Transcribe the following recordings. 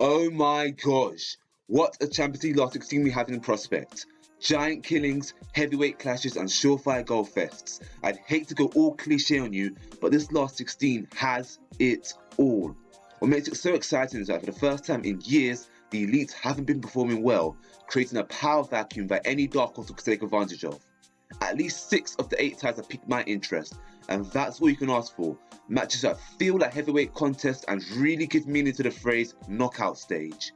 Oh my gosh, what a Champions League last 16 we have in prospect. Giant killings, heavyweight clashes and surefire goal fests. I'd hate to go all cliche on you, but this last 16 has it all. What makes it so exciting is that for the first time in years, the elites haven't been performing well, creating a power vacuum that any dark horse could take advantage of. At least 6 of the 8 ties have piqued my interest, and that's all you can ask for. Matches that feel like heavyweight contests and really give meaning to the phrase knockout stage.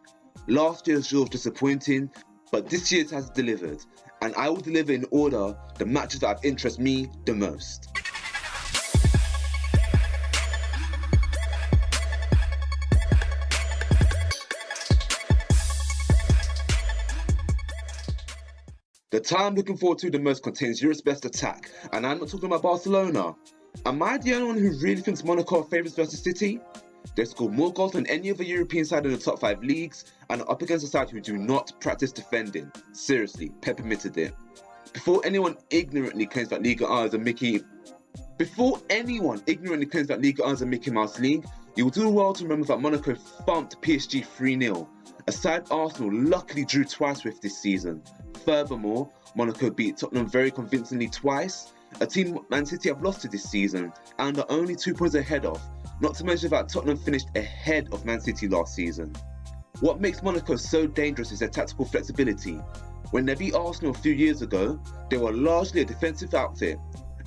Last year's draw was disappointing, but this year's has delivered, and I will deliver in order the matches that have interested me the most. The tie I'm looking forward to the most contains Europe's best attack, and I'm not talking about Barcelona. Am I the only one who really thinks Monaco are favourites versus City? They scored more goals than any other European side in the top 5 leagues, and are up against a side who do not practice defending. Seriously, Pep admitted it. Before anyone ignorantly claims that Liga 1 is a Mickey Mouse league, you will do well to remember that Monaco thumped PSG 3-0, a side Arsenal luckily drew twice with this season. Furthermore, Monaco beat Tottenham very convincingly twice, a team Man City have lost to this season and are only 2 points ahead of, not to mention that Tottenham finished ahead of Man City last season. What makes Monaco so dangerous is their tactical flexibility. When they beat Arsenal a few years ago, they were largely a defensive outfit,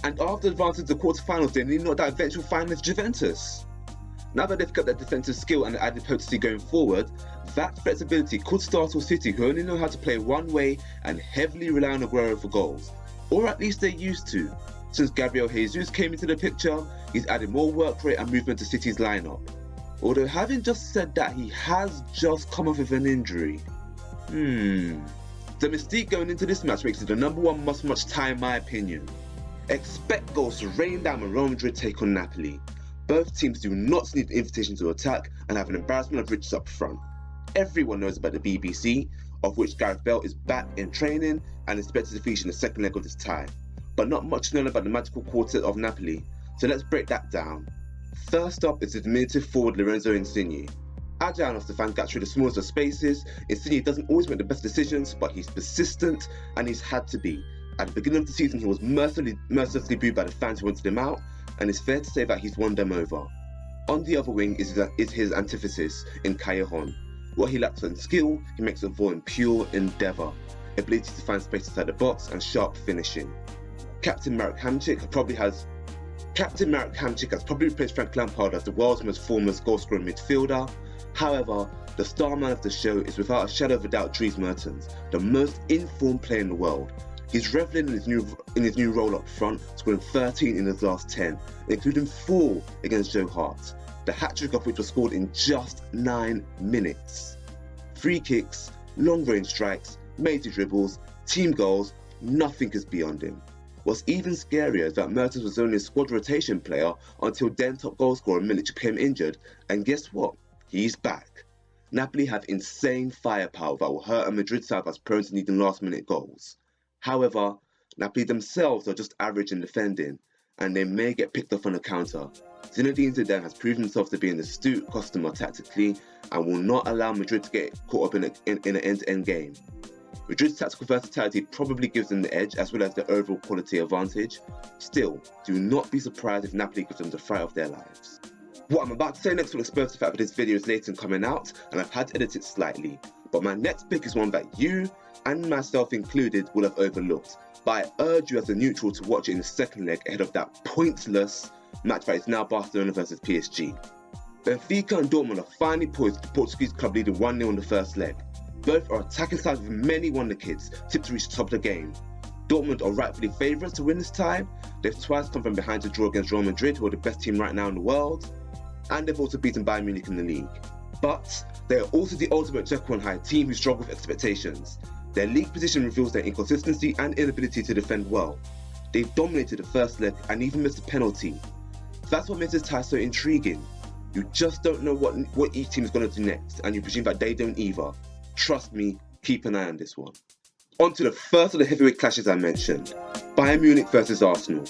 and after advancing to the quarterfinals they nearly knocked out eventual finalist Juventus. Now that they've got their defensive skill and added potency going forward, that flexibility could startle City, who only know how to play one way and heavily rely on Aguero for goals. Or at least they used to. Since Gabriel Jesus came into the picture, he's added more work rate and movement to City's lineup. Although having just said that, he has just come off with an injury. The mystique going into this match makes it the #1 must-watch tie in my opinion. Expect goals to rain down when Real Madrid take on Napoli. Both teams do not need the invitation to attack and have an embarrassment of riches up front. Everyone knows about the BBC, of which Gareth Bale is back in training and expected to feature in the second leg of this tie. But not much known about the magical quartet of Napoli, so let's break that down. First up is the diminutive forward Lorenzo Insigne. Agile enough to find gaps through the smallest of spaces, Insigne doesn't always make the best decisions, but he's persistent and he's had to be. At the beginning of the season he was mercilessly booed by the fans who wanted him out, and it's fair to say that he's won them over. On the other wing is his antithesis in Callejon. What he lacks in skill, he makes up for in pure endeavour, ability to find space inside the box and sharp finishing. Captain Marek Hamšík has probably replaced Frank Lampard as the world's most foremost goal-scoring midfielder. However, the star man of the show is without a shadow of a doubt Dries Mertens, the most informed player in the world. He's revelling in his new role up front, scoring 13 in his last 10, including 4 against Joe Hart, the hat-trick of which was scored in just 9 minutes. Free kicks, long-range strikes, major dribbles, team goals, nothing is beyond him. What's even scarier is that Mertens was only a squad rotation player until then top goalscorer Milic became injured, and guess what? He's back. Napoli have insane firepower that will hurt a Madrid side that's prone to needing last-minute goals. However, Napoli themselves are just average in defending, and they may get picked off on a counter. Zinedine Zidane has proven himself to be an astute customer tactically and will not allow Madrid to get caught up in an end-to-end game. Madrid's tactical versatility probably gives them the edge as well as the overall quality advantage. Still, do not be surprised if Napoli gives them the fright of their lives. What I'm about to say next will expose the fact that this video is late in coming out and I've had to edit it slightly, but my next pick is one that you, and myself included, will have overlooked, but I urge you as a neutral to watch it in the second leg ahead of that pointless match that is now Barcelona versus PSG. Benfica and Dortmund are finally poised with the Portuguese club leading 1-0 in the first leg. Both are attacking sides with many wonder kids tipped to reach the top of the game. Dortmund are rightfully favourites to win this tie. They've twice come from behind to draw against Real Madrid, who are the best team right now in the world, and they've also beaten Bayern Munich in the league. But they are also the ultimate Jekyll and Hyde team who struggle with expectations. Their league position reveals their inconsistency and inability to defend well. They've dominated the first leg and even missed a penalty. That's what makes this tie so intriguing. You just don't know what each team is going to do next, and you presume that they don't either. Trust me, keep an eye on this one. On to the first of the heavyweight clashes I mentioned, Bayern Munich versus Arsenal.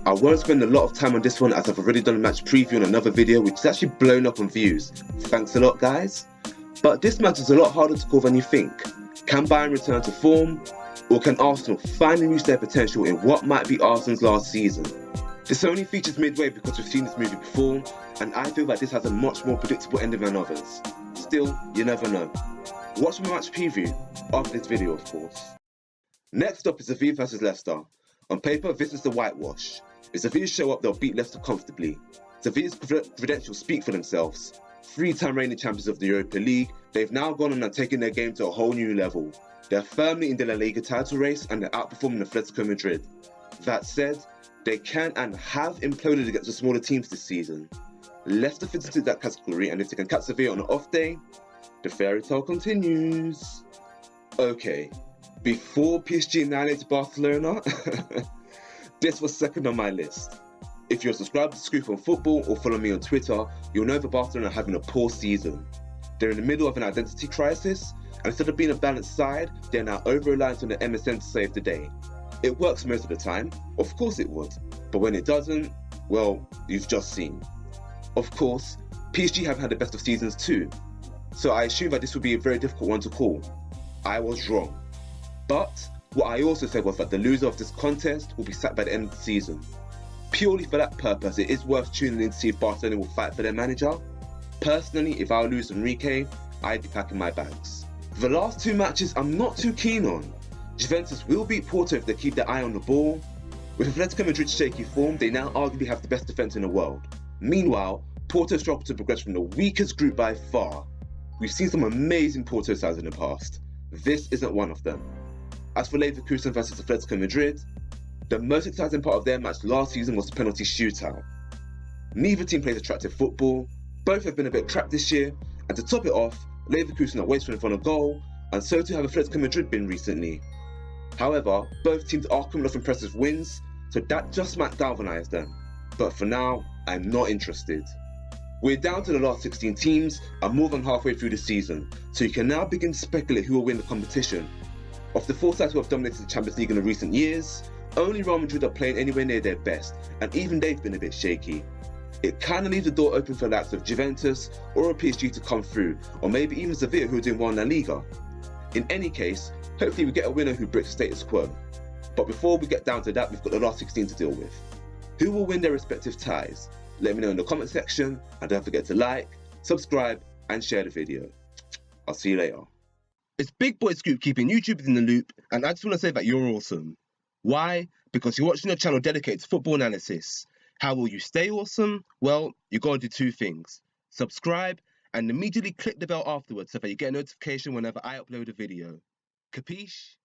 I won't spend a lot of time on this one as I've already done a match preview on another video which is actually blown up on views. Thanks a lot guys. But this match is a lot harder to call than you think. Can Bayern return to form? Or can Arsenal finally reach their potential in what might be Arsenal's last season? This only features midway because we've seen this movie before, and I feel that this has a much more predictable ending than others. Still, you never know. Watch my match preview after this video, of course. Next up is Sevilla vs Leicester. On paper, this is the whitewash. If Sevilla show up, they'll beat Leicester comfortably. Sevilla's credentials speak for themselves. 3-time reigning champions of the Europa League, they've now gone on and taken their game to a whole new level. They're firmly in the La Liga title race and they're outperforming Atletico Madrid. That said, they can and have imploded against the smaller teams this season. Leicester fits into that category, and if they can catch Sevilla on an off day, the fairy tale continues. Okay, before PSG annihilated Barcelona, this was second on my list. If you're subscribed to Scoop on Football or follow me on Twitter, you'll know that Barcelona are having a poor season. They're in the middle of an identity crisis, and instead of being a balanced side, they're now over-reliant on the MSN to save the day. It works most of the time, of course it would, but when it doesn't, well, you've just seen. Of course, PSG have had the best of seasons too, so I assume that this would be a very difficult one to call. I was wrong. But what I also said was that the loser of this contest will be sacked by the end of the season. Purely for that purpose, it is worth tuning in to see if Barcelona will fight for their manager. Personally, if I lose Enrique, I'd be packing my bags. The last two matches I'm not too keen on. Juventus will beat Porto if they keep their eye on the ball. With Atletico Madrid's shaky form, they now arguably have the best defence in the world. Meanwhile, Porto struggled to progress from the weakest group by far. We've seen some amazing Porto sides in the past. This isn't one of them. As for Leverkusen vs Atletico Madrid, the most exciting part of their match last season was the penalty shootout. Neither team plays attractive football, both have been a bit trapped this year, and to top it off, Leverkusen are wasteful in front of goal, and so too have Atletico Madrid been recently. However, both teams are coming off impressive wins, so that just might galvanise them. But for now, I'm not interested. We're down to the last 16 teams and more than halfway through the season, so you can now begin to speculate who will win the competition. Of the 4 sides who have dominated the Champions League in the recent years, only Real Madrid are playing anywhere near their best, and even they've been a bit shaky. It kinda leaves the door open for the likes of Juventus or a PSG to come through, or maybe even Sevilla who are doing well in La Liga. In any case, hopefully we get a winner who breaks the status quo. But before we get down to that, we've got the last 16 to deal with. Who will win their respective ties? Let me know in the comment section, and don't forget to like, subscribe, and share the video. I'll see you later. It's Big Boy Scoop keeping YouTube in the loop, and I just want to say that you're awesome. Why? Because you're watching a channel dedicated to football analysis. How will you stay awesome? Well, you gotta do 2 things. Subscribe, and immediately click the bell afterwards so that you get a notification whenever I upload a video. Capiche?